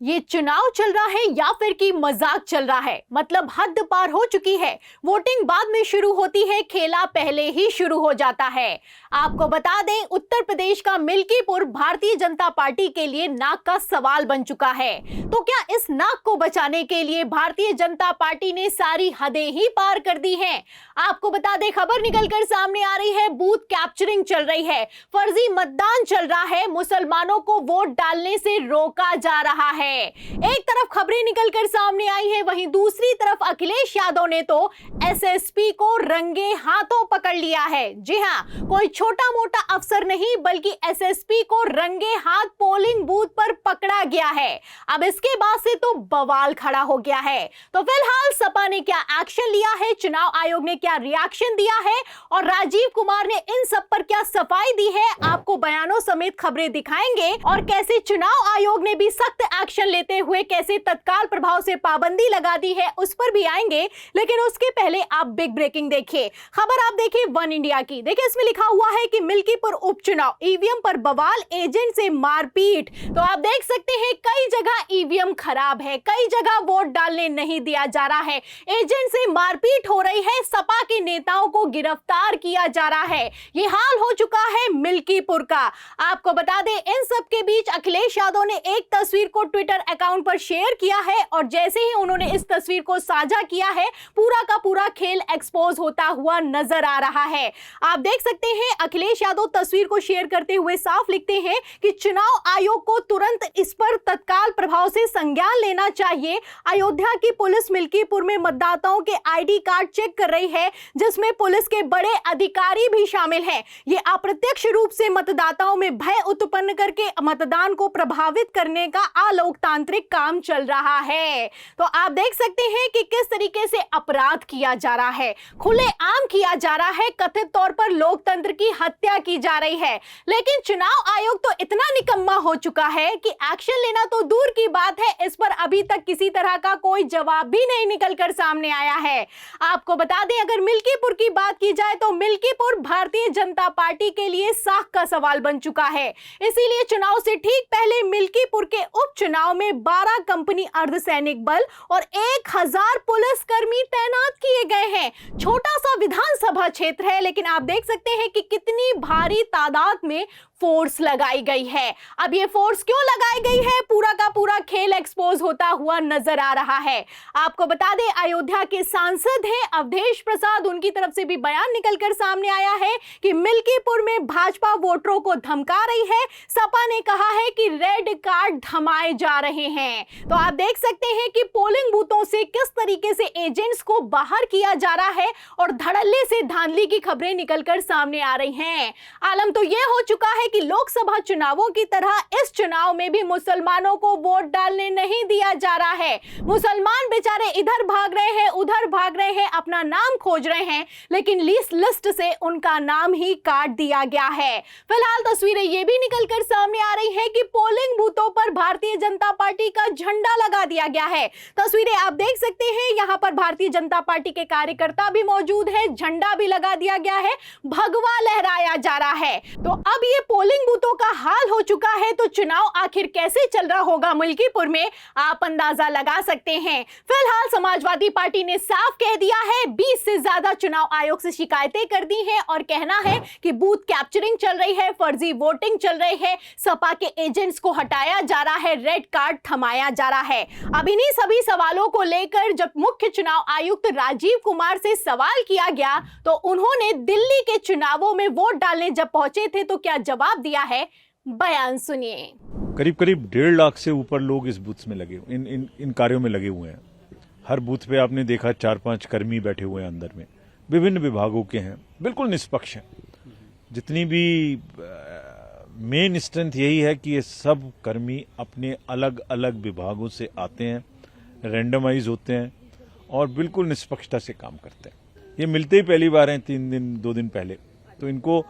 ये चुनाव चल रहा है या फिर कि मजाक चल रहा है? मतलब हद पार हो चुकी है। वोटिंग बाद में शुरू होती है, खेला पहले ही शुरू हो जाता है। आपको बता दें, उत्तर प्रदेश का मिल्कीपुर भारतीय जनता पार्टी के लिए नाक का सवाल बन चुका है। तो क्या इस नाक को बचाने के लिए भारतीय जनता पार्टी ने सारी हदें ही पार कर दी हैं? आपको बता दें, खबर निकलकर सामने आ रही है, बूथ कैप्चरिंग चल रही है, फर्जी मतदान चल रहा है, मुसलमानों को वोट डालने से रोका जा रहा है। एक तरफ खबरें निकलकर सामने आई है, वहीं दूसरी तरफ अखिलेश यादव ने तो एसएसपी को रंगे हाथों पकड़ लिया है। जी हां, कोई छोटा मोटा अफसर नहीं बल्कि एसएसपी को रंगे हाथ पोलिंग बूथ पर पकड़ा गया है। अब इसके बाद से तो बवाल खड़ा हो गया है। तो फिलहाल सपा ने क्या एक्शन लिया है, चुनाव आयोग ने क्या रिएक्शन दिया है और राजीव कुमार ने इन सब पर क्या सफाई दी है, आपको बयानों समेत खबरें दिखाएंगे। और कैसे चुनाव आयोग ने भी सख्त एक्शन लेते हुए कैसे तत्काल प्रभाव से पाबंदी लगा दी है, उस पर भी आएंगे। लेकिन उसके पहले आप बिग ब्रेकिंग देखिए, खबर आप देखिए वन इंडिया की। देखिए, इसमें लिखा हुआ है कि मिल्कीपुर उपचुनाव, ईवीएम पर बवाल, एजेंट से मारपीट। तो आप देख सकते हैं, कई जगह ईवीएम खराब है, कई जगह वोट डालने नहीं दिया जा रहा है, एजेंट से मारपीट हो रही है, सपा के नेताओं को गिरफ्तार किया जा रहा है। ये हाल हो चुका है मिल्कीपुर का। आपको बता दें, इन सब के बीच अखिलेश यादव ने एक तस्वीर को ट्विटर अकाउंट पर शेयर किया है और जैसे ही उन्होंने इस तस्वीर को साझा किया है, पूरा का पूरा खेल एक्सपोज होता हुआ नजर आ रहा है। आप देख सकते हैं, अखिलेश यादव तस्वीर को शेयर करते हुए साफ लिखते हैं कि चुनाव आयोग को तुरंत इस पर तत्काल प्रभाव से संज्ञान लेना चाहिए। अयोध्या की पुलिस मिल्कीपुर में मतदाताओं के आईडी कार्ड चेक कर रही है, जिसमें पुलिस के बड़े अधिकारी भी शामिल हैं। ये अप्रत्यक्ष रूप से मतदाताओं में भय उत्पन्न करके मतदान को प्रभावित करने का अलोकतांत्रिक काम चल रहा है। तो आप देख सकते हैं कि किस तरीके से अपराध किया जा रहा है, खुलेआम किया जा रहा है, कथित तौर पर लोकतंत्र की हत्या की जा रही है। लेकिन चुनाव आयोग तो इतना निकम्मा हो चुका है कि एक्शन लेना तो दूर की बात है, इस पर अभी तक किसी तरह का कोई जवाब भी नहीं निकलकर सामने आया है। आपको बता दें, अगर मिल्कीपुर की बात की जाए तो मिल्कीपुर भारतीय जनता पार्टी के लिए साख का सवाल बन चुका है। इसीलिए चुनाव से ठीक पहले मिल्कीपुर के उपचुनाव में 12 कंपनी अर्धसैनिक बल और 1000 पुलिसकर्मी तैनात किए गए हैं। छोटा सा विधानसभा क्षेत्र है, लेकिन आप देख सकते हैं कि कितनी भारी तादाद में फोर्स लगाई गई है। अब ये फोर्स क्यों लगाई गई है, पूरा का पूरा खेल एक्सपोज होता हुआ नजर आ रहा है। आपको बता दें, अयोध्या के सांसद हैं अवधेश प्रसाद, उनकी तरफ से भी बयान निकलकर सामने आया है कि मिल्कीपुर में भाजपा वोटरों को धमका रही है। सपा ने कहा है कि रेड कार्ड थमाए जा रहे हैं। तो आप देख सकते हैं कि पोलिंग बूथों से किस तरीके से एजेंट्स को बाहर किया जा रहा है और धड़ल्ले से धांधली की खबरें निकलकर सामने आ रही हैं। आलम तो यह हो चुका है कि लोकसभा चुनावों की तरह इस चुनाव में भी मुसलमानों को वोट डालने नहीं दिया जा रहा है। मुसलमान बेचारे इधर भाग रहे हैं, उधर भाग रहे हैं, अपना नाम खोज रहे हैं, लेकिन लिस्ट से उनका नाम ही काट दिया गया है। फिलहाल तस्वीरें ये भी निकलकर सामने आ रही है कि पोलिंग बूथों पर भारतीय जनता पार्टी का झंडा लगा दिया गया है। तस्वीरें आप देख सकते हैं, यहां पर भारतीय जनता पार्टी के कार्यकर्ता भी मौजूद हैं, झंडा भी लगा दिया गया है, भगवा लहराया जा रहा है। तो अब ये पोलिंग बूथों का हाल हो चुका है, तो चुनाव आखिर कैसे चल रहा होगा मिल्कीपुर में, आप अंदाजा लगा सकते हैं। फिलहाल समाजवादी पार्टी ने साफ कह दिया है, 20 से ज्यादा चुनाव आयोग से शिकायतें कर दी हैं और कहना है कि बूथ कैप्चरिंग चल रही है, फर्जी वोटिंग चल रही है, सपा के एजेंट्स को हटाया जा रहा है, रेड कार्ड थमाया जा रहा है। अब इन्हीं सभी सवालों को लेकर जब मुख्य चुनाव आयुक्त राजीव कुमार से सवाल किया गया, तो उन्होंने दिल्ली के चुनावों में वोट डालने जब पहुंचे थे तो क्या जवाब दिया है, बयान सुनिए। करीब 1.5 लाख से ऊपर लोग इस बूथ में लगे, इन कार्यों में लगे हुए हैं। हर बूथ पे आपने देखा 4-5 कर्मी बैठे हुए हैं अंदर में, विभिन्न विभागों के हैं, बिल्कुल निष्पक्ष हैं। जितनी भी मेन स्ट्रेंथ यही है कि ये सब कर्मी अपने अलग अलग विभागों से आते हैं, रैंडमाइज होते हैं और बिल्कुल निष्पक्षता से काम करते हैं। ये मिलते ही पहली बार हैं, 3 दिन 2 दिन पहले। तो इनको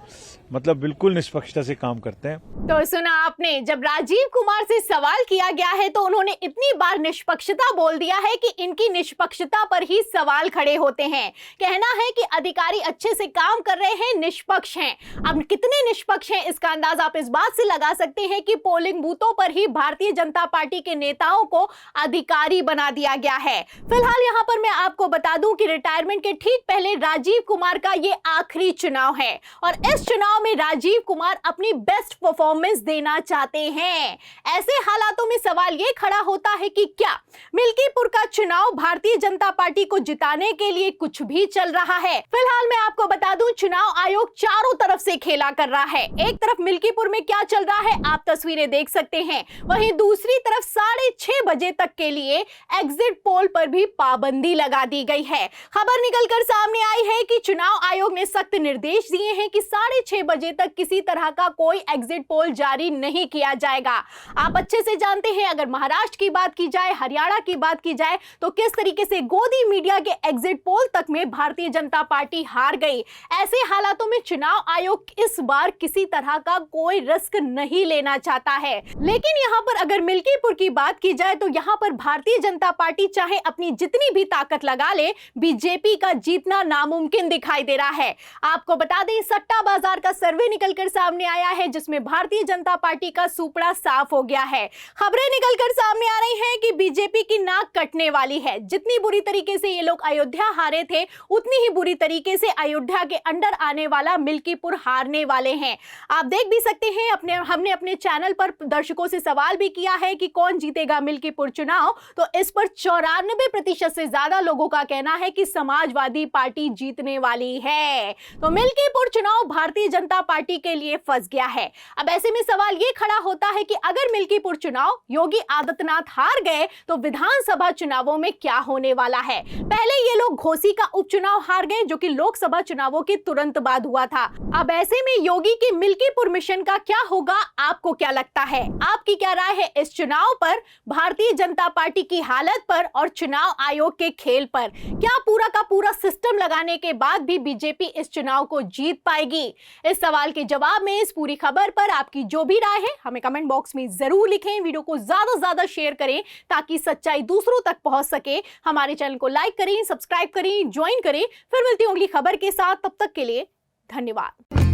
मतलब बिल्कुल निष्पक्षता से काम करते हैं। तो सुना आपने, जब राजीव कुमार से सवाल किया गया है तो उन्होंने इतनी बार निष्पक्षता बोल दिया है कि इनकी निष्पक्षता पर ही सवाल खड़े होते हैं। कहना है कि अधिकारी अच्छे से काम कर रहे हैं, निष्पक्ष हैं। अब कितने निष्पक्ष हैं इसका अंदाजा आप इस बात से लगा सकते हैं कि पोलिंग बूथों पर ही भारतीय जनता पार्टी के नेताओं को अधिकारी बना दिया गया है। फिलहाल यहां पर मैं आपको बता दूं कि रिटायरमेंट के ठीक पहले राजीव कुमार का ये आखिरी चुनाव है और इस चुनाव में राजीव कुमार अपनी बेस्ट परफॉर्मेंस देना चाहते हैं। ऐसे हालातों में सवाल यह खड़ा होता है कि क्या मिल्कीपुर का चुनाव भारतीय जनता पार्टी को जिताने के लिए कुछ भी चल रहा है। फिलहाल मैं आपको बता दूं, चुनाव आयोग चारों तरफ से खेला कर रहा है। एक तरफ मिल्कीपुर में क्या चल रहा है आप तस्वीरें देख सकते हैं, वहीं दूसरी तरफ 6:30 बजे तक के लिए एग्जिट पोल पर भी पाबंदी लगा दी गई है। खबर निकलकर सामने आई है कि चुनाव आयोग ने सख्त निर्देश दिए हैं कि 6:30 बजे तक किसी तरह का कोई एग्जिट पोल जारी नहीं किया जाएगा। आप अच्छे से जानते हैं, अगर महाराष्ट्र की बात की जाए, हरियाणा की बात की जाए तो किस तरीके से गोदी मीडिया के एग्जिट पोल तक में भारतीय जनता पार्टी हार गई। ऐसे हालातों में चुनाव आयोग इस बार किसी तरह का कोई रिस्क नहीं लेना चाहता है। लेकिन यहां पर अगर मिल्कीपुर की बात की जाए तो यहां पर भारतीय जनता पार्टी चाहे अपनी जितनी भी ताकत लगा ले, बीजेपी का जीतना नामुमकिन दिखाई दे रहा है। आपको बता दें, सट्टा बाजार का सर्वे निकलकर सामने आया है जिसमें भारतीय जनता पार्टी का सुपड़ा साफ हो गया है। खबरें निकलकर सामने आ रही हैं कि बीजेपी की नाक कटने वाली है। जितनी बुरी तरीके से ये लोग अयोध्या हारे थे, उतनी ही बुरी तरीके से अयोध्या के अंडर आने वाला मिल्कीपुर हारने वाले हैं। आप देख भी सकते हैं, हमने अपने चैनल पर दर्शकों से सवाल भी किया है कि कौन जीतेगा मिल्कीपुर चुनाव, तो इस पर 94% से ज्यादा लोगों का कहना है कि समाजवादी पार्टी जीतने वाली है। तो मिल्कीपुर चुनाव भारतीय जनता पार्टी के लिए फंस गया है। अब ऐसे में सवाल यह खड़ा होता है कि अगर मिल्कीपुर चुनाव योगी आदित्यनाथ हार गए तो विधानसभा चुनावों में क्या होने वाला है। पहले ये लोग घोसी का उपचुनाव हार गए जो कि लोकसभा चुनावों के तुरंत बाद हुआ था। अब ऐसे में योगी के मिल्कीपुर मिशन का क्या होगा, आपको क्या लगता है? आपकी क्या राय है इस चुनाव पर, भारतीय जनता पार्टी की हालत पर और चुनाव आयोग के खेल पर? क्या पूरा का पूरा सिस्टम लगाने के बाद भी बीजेपी इस चुनाव को जीत पाएगी? इस सवाल के जवाब में इस पूरी खबर पर आपकी जो भी राय है हमें कमेंट बॉक्स में जरूर लिखें। वीडियो को ज्यादा से ज्यादा शेयर करें ताकि सच्चाई दूसरों तक पहुंच सके। हमारे चैनल को लाइक करें, सब्सक्राइब करें, ज्वाइन करें। फिर मिलती हूं अगली खबर के साथ, तब तक के लिए धन्यवाद।